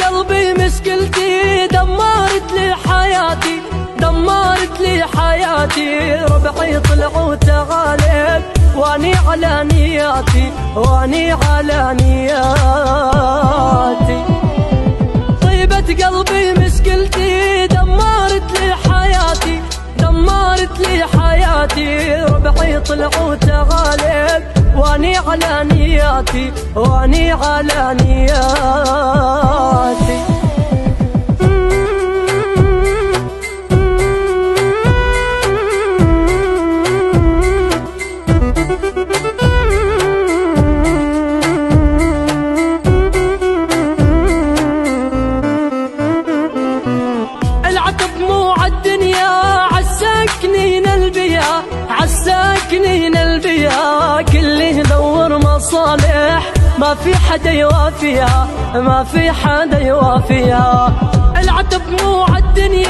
قلبي مشكلتي، دمرت لي حياتي، دمرت لي حياتي. ربعي طلعوا تغالب واني على نياتي، واني على نياتي. طيبة قلبي مشكلتي، دمرت لي حياتي، دمرت لي حياتي. ربعي طلعوا تغالب واني على نياتي، واني على نياتي. العتب مو عالدنيا، عالساكنين البيا، عالساكنين البيا. كل يدور مصالح ما في حدا يوافيها، ما في حدا يوافيها. العتب مو عالدنيا.